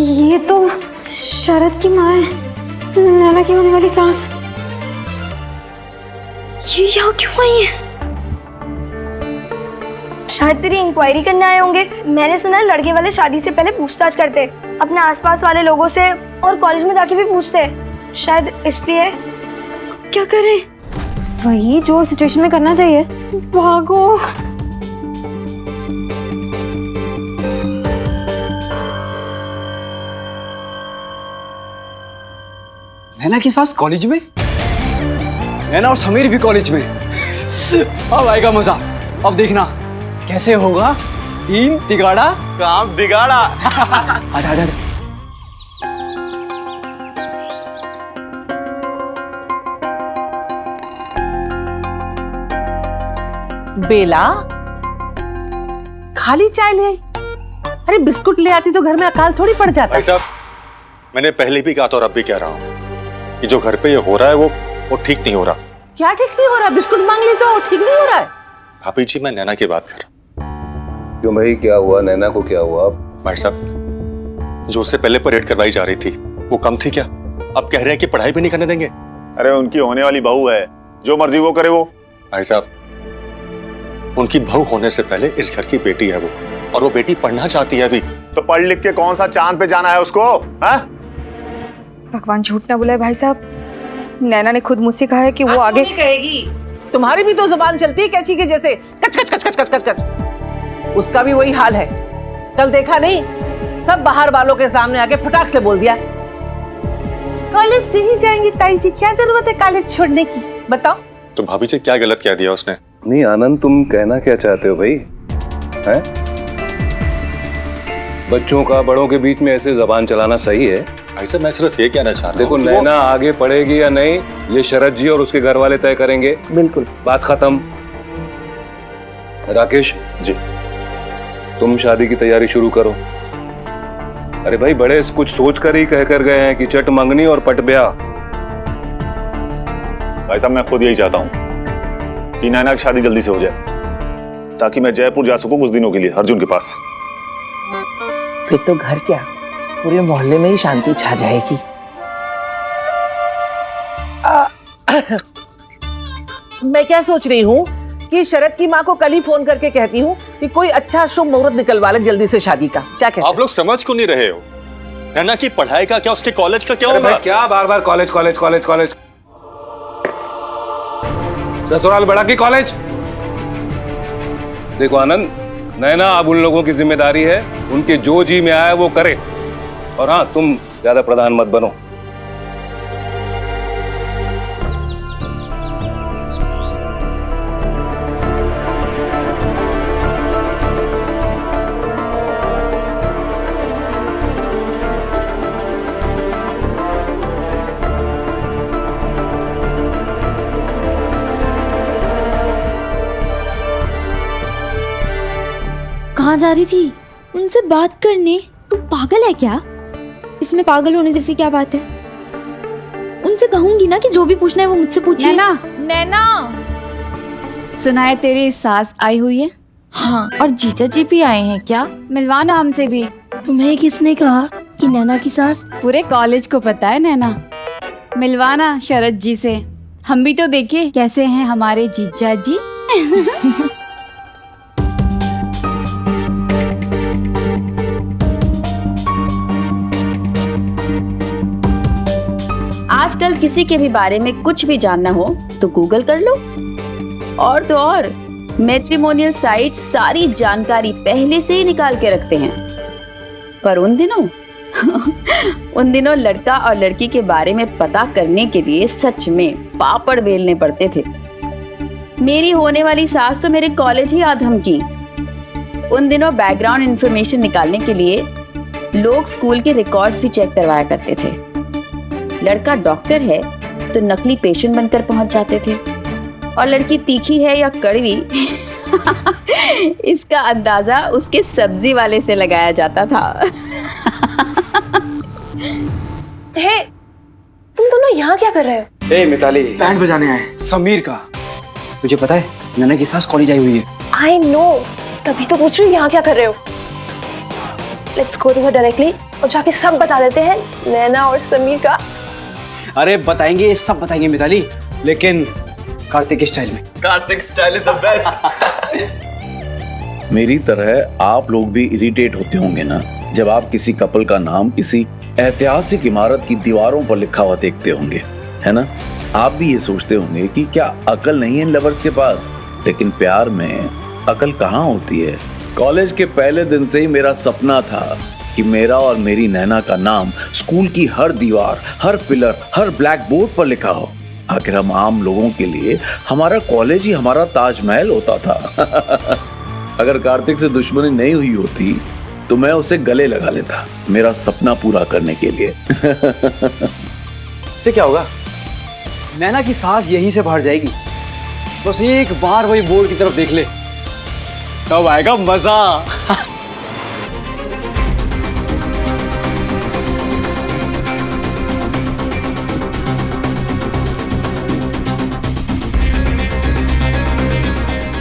ये तो शरद की माँ है, नैना की होने वाली सास। ये यहाँ क्यों आई है? शायद तेरी इंक्वायरी करने आए होंगे। मैंने सुना है लड़के वाले शादी से पहले पूछताछ करते, अपने आसपास वाले लोगों से और कॉलेज में जाके भी पूछते, शायद इसलिए। क्या करें? वही जो सिचुएशन में करना चाहिए। भागो। नैना की सास कॉलेज में? नैना और समीर भी कॉलेज में। अब आएगा मजा। अब देखना कैसे होगा। 3 तिगाड़ा काम बिगाड़ा। आजा आजा। बेला, खाली चाय ले आई। अरे बिस्कुट ले आती तो घर में अकाल थोड़ी पड़ जाता। भाई साहब, मैंने पहले भी कहा था और अब भी कह रहा हूँ कि जो घर पे ये हो रहा है वो ठीक नहीं हो रहा। क्या ठीक नहीं हो रहा? बिस्कुट मांग ली तो ठीक नहीं हो रहा है? भाभी जी, मैं नैना की बात कर रहा हूँ। क्यों भाई, क्या हुआ? नैना को क्या हुआ? भाई साहब, जो उससे पहले परेड करवाई जा रही थी वो कम थी क्या? अब कह रहे हैं कि पढ़ाई भी नहीं करने देंगे। अरे उनकी होने वाली बहू है, जो मर्जी वो करे। वो भाई साहब, उनकी बहू होने से पहले इस घर की बेटी है वो, और वो बेटी पढ़ना चाहती है अभी। तो पढ़ लिख के कौन सा चांद पे जाना है उसको? हा? भगवान झूठ ना बुलाए भाई साहब। नैना ने खुद मुझसे कहा है कि वो आगे कहेगी। तुम्हारी भी तो जुबान चलती है कैची के जैसे, कच कच कच कच कच कच कच। उसका भी वही हाल है। कल देखा नहीं, सब बाहर वालों के सामने आके फटाक से बोल दिया कॉलेज नहीं जाएंगी। ताई जी, क्या जरूरत है कॉलेज छोड़ने की? बताओ। तो भाभी जी, क्या गलत कह दिया उसने? नहीं आनंद, तुम कहना क्या चाहते हो भाई? हैं? बच्चों का बड़ों के बीच में ऐसे जबान चलाना सही है? भाई साहब, मैं सिर्फ ये कहना चाह रहा हूँ। देखो, नैना आगे पढ़ेगी या नहीं ये शरद जी और उसके घर वाले तय करेंगे। बिल्कुल, बात खत्म। राकेश जी, तुम शादी की तैयारी शुरू करो। अरे भाई, बड़े कुछ सोच कर ही कह कर गए हैं कि चट मंगनी और पट ब्याह। भाई साहब, मैं खुद यही चाहता हूँ कि नैना की शादी जल्दी से हो जाए, ताकि मैं जयपुर जा सकूं कुछ दिनों के लिए अर्जुन के पास। फिर तो घर क्या, पूरे मोहल्ले में ही शांति छा जाएगी। मैं क्या सोच रही हूँ कि शरद की माँ को कल ही फोन करके कहती हूँ कि कोई अच्छा शुभ मुहूर्त निकलवा ले जल्दी से शादी का। क्या कहते? आप लोग समझ क्यों नहीं रहे हो? नैना की पढ़ाई का क्या, उसके कॉलेज का क्या अरे होगा? भाई, क्या बार बार कॉलेज कॉलेज कॉलेज कॉलेज? ससुराल बड़ा की कॉलेज? देखो आनंद, नैना अब उन लोगों की जिम्मेदारी है, उनके जो जी में आए वो करे। और हाँ, तुम ज्यादा प्रधान मत बनो। कहाँ जा रही थी? उनसे बात करने? तू पागल है क्या? इसमें पागल होने जैसी क्या बात है? उनसे कहूंगी ना कि जो भी पूछना है वो मुझसे पूछिए। नैना, नैना, सुना है तेरी सास आई हुई है? हाँ। और जीजा जी भी आए हैं क्या? मिलवाना हमसे भी। तुम्हें किसने कहा कि नैना की सास? पूरे कॉलेज को पता है नैना। मिलवाना शरद जी से। हम भी तो देखे कैसे हैं हमारे जीजा जी। आजकल किसी के भी बारे में कुछ भी जानना हो तो गूगल कर लो। और तो और मैट्रिमोनियल साइट सारी जानकारी पहले से ही निकाल के रखते हैं। पर उन दिनों लड़का और लड़की के बारे में पता करने के लिए सच में पापड़ बेलने पड़ते थे। मेरी होने वाली सास तो मेरे कॉलेज ही आधम की। उन दिनों बैकग्राउंड इंफॉर्मेशन निकालने के लिए लोग स्कूल के रिकॉर्ड्स भी चेक करवाया करते थे। लड़का डॉक्टर है तो नकली पेशेंट बनकर पहुंच जाते थे, और लड़की तीखी है या कड़वी इसका अंदाजा उसके सब्जी वाले से लगाया जाता था। हे, तुम दोनों यहाँ क्या कर रहे हो? ए मिताली, बैंड बजाने आए। समीर का। तुझे पता है नैना की सास कॉलेज आई हुई है। आई नो, तभी तो पूछ रही हूँ यहाँ क्या कर रहे हो। Let's go to her directly और जाके सब बता देते हैं नैना और समीर का। अरे बताएंगे, सब बताएंगे मिताली, लेकिन कार्तिक स्टाइल में। Kartik style is the best. मेरी तरह आप लोग भी इरिटेट होते होंगे ना जब आप किसी कपल का नाम किसी ऐतिहासिक इमारत की दीवारों पर लिखा हुआ देखते होंगे, है ना? आप भी ये सोचते होंगे कि क्या अकल नहीं है इन लवर्स के पास, लेकिन प्यार में अकल कहाँ होती है। कॉलेज के पहले दिन से ही मेरा सपना था कि मेरा और मेरी नैना का नाम स्कूल की हर दीवार, हर पिलर, हर ब्लैक बोर्ड पर लिखा हो। आखिर हम आम लोगों के लिए हमारा कॉलेज ही हमारा ताजमहल होता था। अगर कार्तिक से दुश्मनी नहीं हुई होती तो मैं उसे गले लगा लेता, मेरा सपना पूरा करने के लिए। इससे क्या होगा? नैना की सांस यहीं से बाहर जाएगी। बस एक बार वही बोर्ड की तरफ देख ले, तब आएगा मजा।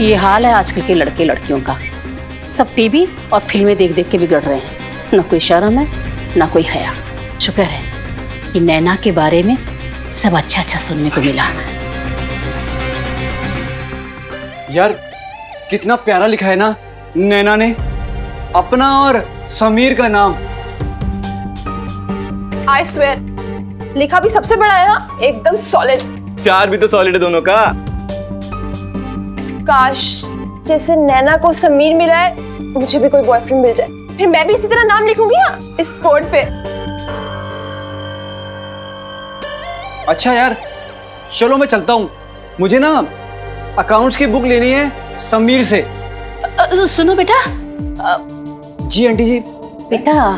ये हाल है आजकल के लड़के लड़कियों का। सब टीवी और फिल्में देख देख के बिगड़ रहे हैं। ना कोई शर्म है, ना कोई हया। शुक्र है कि नैना के बारे में सब अच्छा अच्छा सुनने को मिला। यार कितना प्यारा लिखा है ना नैना ने, अपना और समीर का नाम। आई स्वेयर लिखा भी सबसे बड़ा है ना, एकदम सॉलिड। प्यार भी तो सॉलिड है दोनों का। काश जैसे नैना को समीर मिला है मुझे भी कोई बॉयफ्रेंड मिल जाए, फिर मैं भी इसी तरह नाम लिखूंगी ना इस बोर्ड पे। अच्छा यार चलो मैं चलता हूँ, मुझे ना अकाउंट्स की बुक लेनी है समीर से। सुनो बेटा। जी आंटी जी। बेटा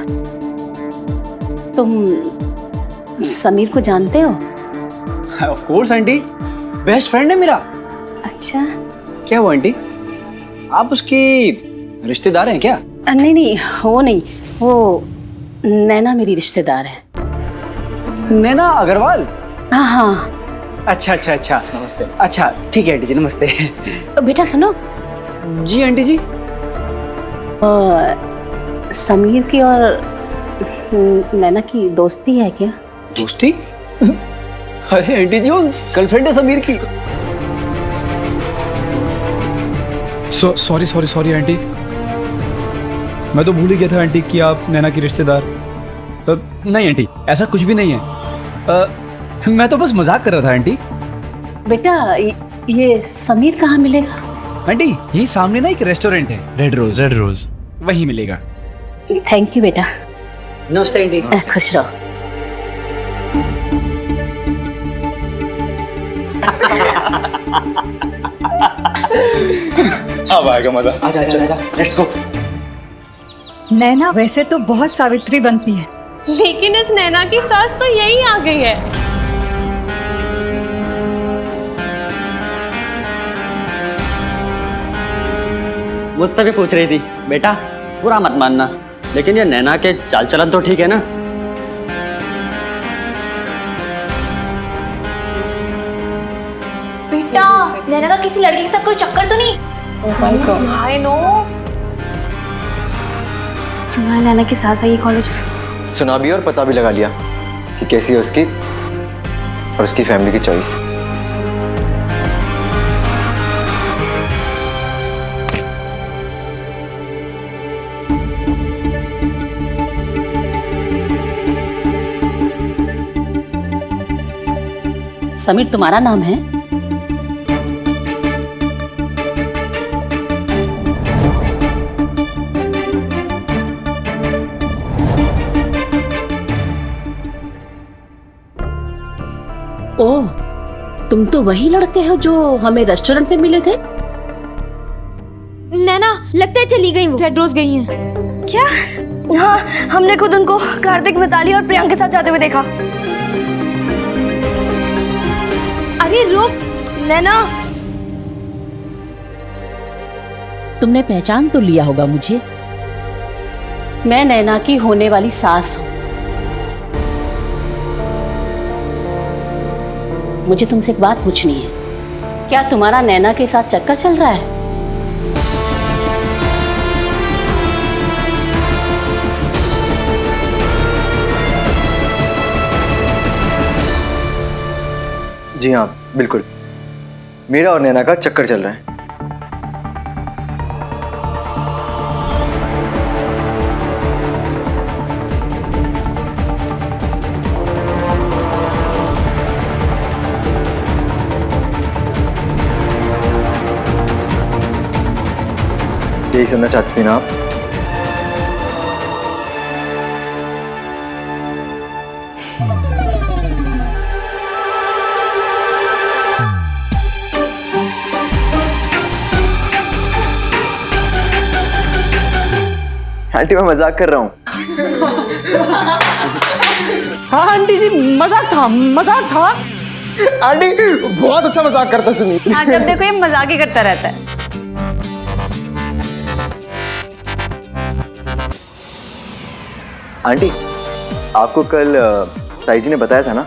तुम समीर को जानते हो? Of course aunty, best friend है मेरा। अच्छा। क्या हुआ आंटी, आप उसकी रिश्तेदार हैं क्या? नहीं नहीं, वो नहीं, वो नैना मेरी रिश्तेदार है। नैना अग्रवाल? हाँ हाँ। अच्छा अच्छा अच्छा, नमस्ते। अच्छा ठीक है आंटी जी, नमस्ते। बेटा सुनो। जी आंटी जी। समीर की और नैना की दोस्ती है क्या? दोस्ती? अरे आंटी जी वो गर्लफ्रेंड है समीर की। सॉरी आंटी, मैं तो भूल ही गया था आंटी कि आप नैना की रिश्तेदार। नहीं आंटी, ऐसा कुछ भी नहीं है। मैं तो बस मजाक कर रहा था आंटी। बेटा ये समीर कहाँ मिलेगा? आंटी यही सामने ना एक रेस्टोरेंट है, रेड रोज, वही मिलेगा। थैंक यू बेटा। नमस्ते आंटी। खुश रहो। अब आएगा मजा। आजा लेट्स गो। नैना वैसे तो बहुत सावित्री बनती है, लेकिन इस नैना की सास तो यही आ गई है। मुझसे भी पूछ रही थी, बेटा बुरा मत मानना, लेकिन ये नैना के चाल चलन तो ठीक है ना? बेटा नैना का किसी लड़के के साथ कोई चक्कर तो नहीं? I know. सुना है नैना की सास आई कॉलेज में। सुना भी और पता भी लगा लिया कि कैसी है उसकी और उसकी फैमिली की चॉइस। समीर तुम्हारा नाम है? ओह, तुम तो वही लड़के हो जो हमें रेस्टोरेंट में मिले थे। नैना लगता है चली गई, वो रेड रोज गई हैं। क्या? हाँ, हमने खुद उनको कार्तिक, मिताली और प्रियंका के साथ जाते हुए देखा। अरे रुक नैना। तुमने पहचान तो लिया होगा मुझे। मैं नैना की होने वाली सास हूँ। मुझे तुमसे एक बात पूछनी है, क्या तुम्हारा नैना के साथ चक्कर चल रहा है? जी हाँ, बिल्कुल। मेरा और नैना का चक्कर चल रहा है। यही सुनना चाहती थी ना आप? आंटी मैं मजाक कर रहा हूँ। हाँ आंटी जी, मजाक था, मजाक था। आंटी बहुत अच्छा मजाक करता सुनील। हाँ, जब देखो ये मजाक ही करता रहता है। आंटी आपको कल ताई जी ने बताया था ना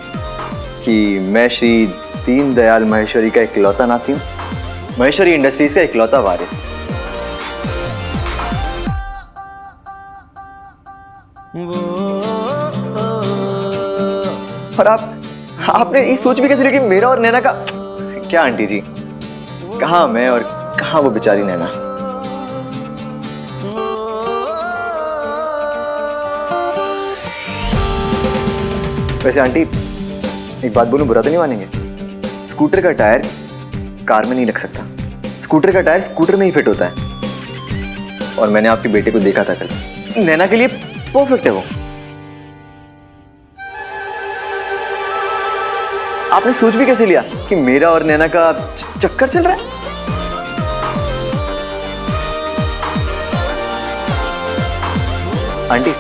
कि मैं श्री दीनदयाल महेश्वरी का इकलौता नाती हूँ, महेश्वरी इंडस्ट्रीज का इकलौता वारिस। और आपने ये सोच भी कैसे लिया कि मेरा और नैना का क्या? आंटी जी कहाँ मैं और कहाँ वो बेचारी नैना। वैसे आंटी एक बात बोलूं, बुरा तो नहीं मानेंगे? स्कूटर का टायर कार में नहीं लग सकता, स्कूटर का टायर स्कूटर में ही फिट होता है। और मैंने आपके बेटे को देखा था कल, नैना के लिए परफेक्ट है वो। आपने सोच भी कैसे लिया कि मेरा और नैना का चक्कर चल रहा है? आंटी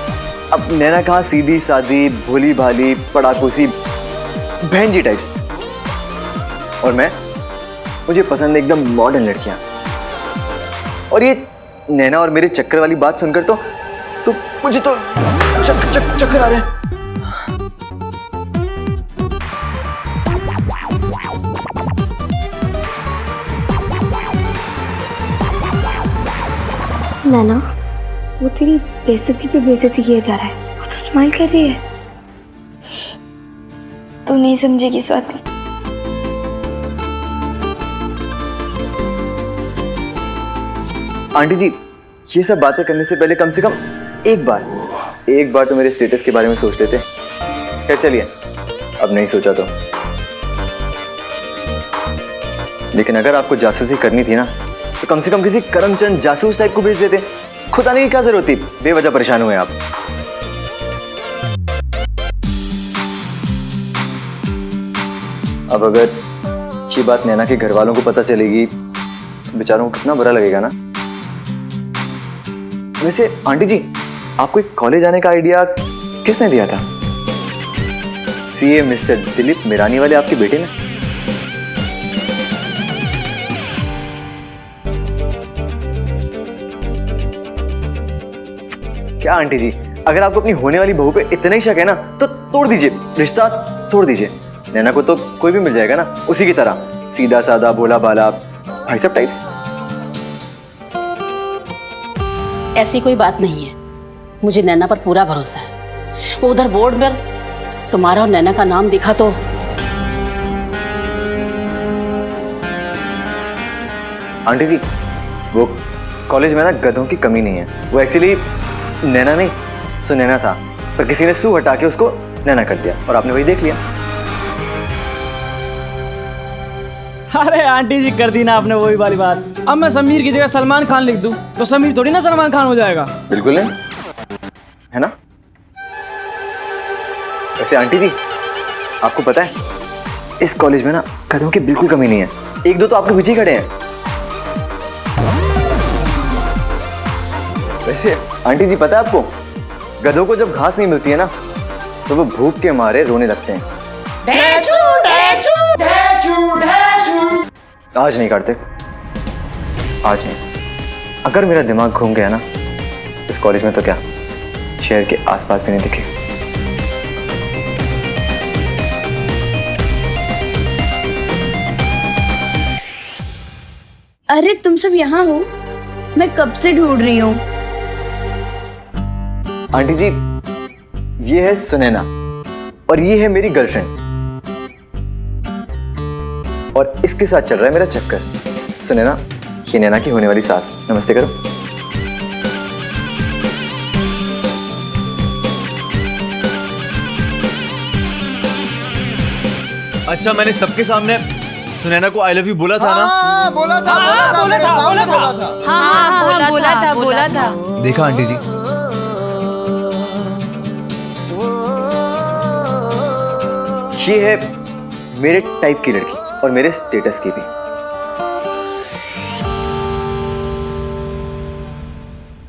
अब नैना कहाँ सीधी सादी भोली भाली पड़ाकूसी बहन जी टाइप्स, और मुझे पसंद है एकदम मॉडर्न लड़कियां। और ये नैना और मेरे चक्कर वाली बात सुनकर तो मुझे तो चक्कर आ रहे हैं। नैना, वो तेरी बेइज्जती पे बेइज्जती किया जा रहा है, वो तो स्माइल कर रही है। तू नहीं समझेगी स्वाति। आंटी जी ये सब बातें करने से पहले कम से कम एक बार तो मेरे स्टेटस के बारे में सोच लेते। क्या चलिए, अब नहीं सोचा तो। लेकिन अगर आपको जासूसी करनी थी ना तो कम से कम किसी करमचंद जासूस टाइप को भेज देते। खुद आने की क्या जरूरत थी? बेवजह परेशान हुए आप। अब अगर ये बात नैना के घर वालों को पता चलेगी तो बेचारों को कितना बुरा लगेगा ना। वैसे आंटी जी आपको एक कॉलेज आने का आइडिया किसने दिया था? सीए मिस्टर दिलीप मिरानी वाले आपके बेटे ने? क्या आंटी जी, अगर आपको अपनी होने वाली बहू पे इतना ही शक है ना तो तोड़ दीजिए, रिश्ता तोड़ दीजिए। नैना को तो कोई भी मिल जाएगा ना उसी की तरह, सीधा साधा भोला भाला भाई सब टाइप्स। ऐसी कोई बात नहीं है, मुझे नैना पर पूरा भरोसा है। वो उधर बोर्ड पर तुम्हारा और नैना का नाम दिखा तो आंटी जी वो कॉलेज में ना गधों की कमी नहीं है। वो एक्चुअली नैना नहीं सुनैना था, पर किसी ने सू हटा के उसको नैना कर दिया और आपने वही देख लिया। अरे आंटी जी कर दी ना आपने वही वाली बात। अब मैं समीर की जगह सलमान खान लिख दूं तो समीर थोड़ी ना सलमान खान हो जाएगा। बिल्कुल नहीं है ना। वैसे आंटी जी आपको पता है इस कॉलेज में ना गधों की बिल्कुल कमी नहीं है। एक दो तो आपके पीछे खड़े हैं। वैसे आंटी जी पता है आपको, गधों को जब घास नहीं मिलती है ना तो वो भूख के मारे रोने लगते हैं। आज नहीं करते, आज नहीं। अगर मेरा दिमाग घूम गया ना इस कॉलेज में तो क्या शहर के आसपास भी नहीं दिखे। अरे तुम सब यहाँ हो? मैं कब से ढूंढ रही हूँ। आंटी जी ये है सुनैना और ये है मेरी गर्लफ्रेंड। और इसके साथ चल रहा है मेरा चक्कर। सुने ना, ये नैना की होने वाली सास। नमस्ते करो। अच्छा, मैंने सबके सामने सुनैना को आई लव यू बोला था ना? बोला था बोला था। देखा आंटी जी, ये है मेरे टाइप की लड़की और मेरे स्टेटस की भी।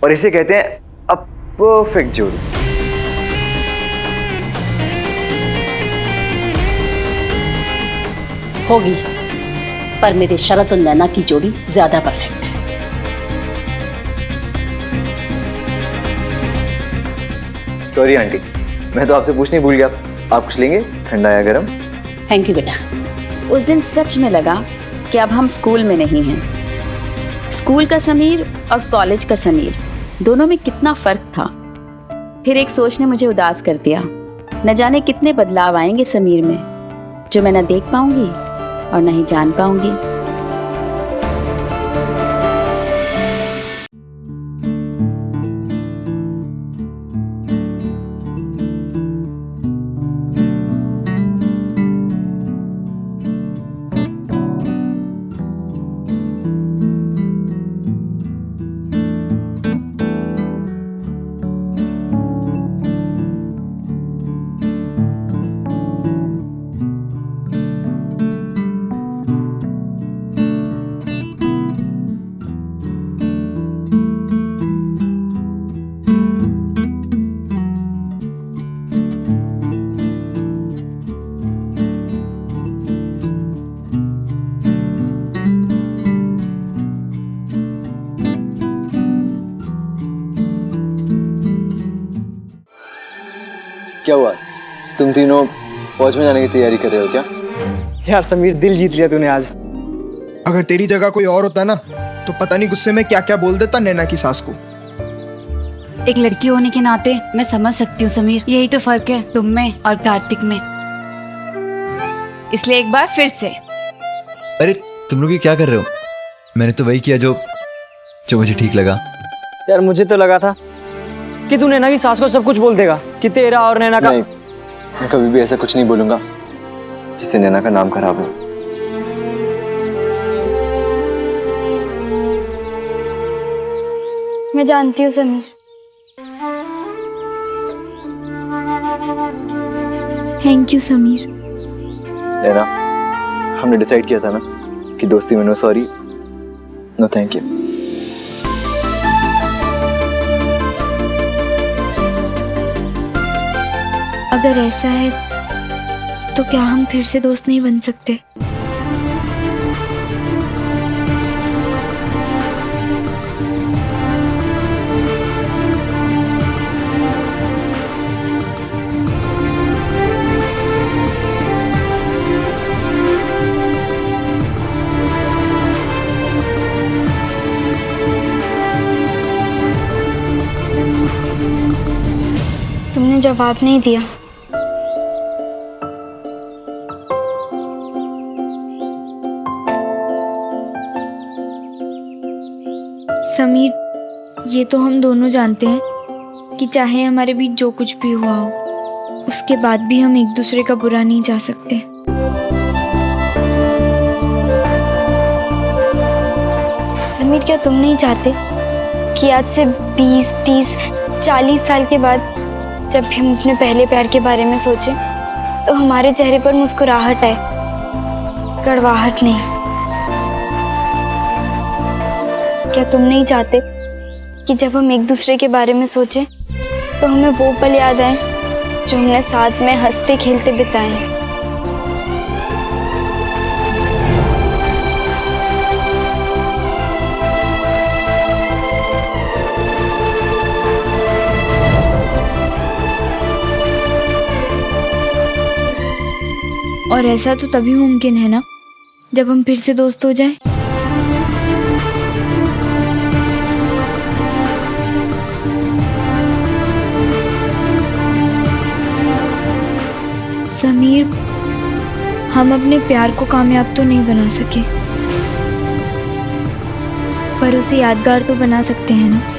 और इसे कहते हैं अ परफेक्ट जोड़ी। होगी, पर मेरे शरत और नैना की जोड़ी ज्यादा परफेक्ट है। सॉरी आंटी, मैं तो आपसे पूछने भूल गया। आप कुछ लेंगे, ठंडा या गरम? थैंक यू बेटा। उस दिन सच में लगा कि अब हम स्कूल में नहीं हैं। स्कूल का समीर और कॉलेज का समीर, दोनों में कितना फर्क था। फिर एक सोच ने मुझे उदास कर दिया। न जाने कितने बदलाव आएंगे समीर में, जो मैं न देख पाऊंगी और न ही जान पाऊंगी। क्या हुआ, तुम तीनों फौज में जाने की तैयारी कर रहे हो क्या? यार समीर, दिल जीत लिया तूने आज। अगर तेरी जगह कोई और होता ना तो पता नहीं गुस्से में क्या क्या बोल देता नैना की सास को। एक लड़की होने के नाते मैं समझ सकती हूँ समीर, यही तो फर्क है तुम में और कार्तिक में। इसलिए एक बार फिर से। अरे तुम लोग ये क्या कर रहे हो? मैंने तो वही किया जो मुझे ठीक लगा। यार मुझे तो लगा था कि तू नैना की सास को सब कुछ बोल देगा कि तेरा और नैना का। नहीं, मैं कभी भी ऐसा कुछ नहीं बोलूंगा जिससे नैना का नाम खराब हो। मैं जानती हूँ समीर। Thank you Sameer. नैना, हमने डिसाइड किया था ना कि दोस्ती में no sorry no thank you. अगर ऐसा है तो क्या हम फिर से दोस्त नहीं बन सकते? तुमने जवाब नहीं दिया। समीर, ये तो हम दोनों जानते हैं कि चाहे हमारे बीच जो कुछ भी हुआ हो, उसके बाद भी हम एक दूसरे का बुरा नहीं चाह सकते। समीर, क्या तुम नहीं चाहते कि आज से 20, 30, 40 साल के बाद जब भी हम अपने पहले प्यार के बारे में सोचें तो हमारे चेहरे पर मुस्कुराहट आए, कड़वाहट नहीं? क्या तुम नहीं चाहते कि जब हम एक दूसरे के बारे में सोचें तो हमें वो पल याद आए जो हमने साथ में हंसते खेलते बिताए हैं? और ऐसा तो तभी मुमकिन है ना जब हम फिर से दोस्त हो जाएं। समीर, हम अपने प्यार को कामयाब तो नहीं बना सके, पर उसे यादगार तो बना सकते हैं ना।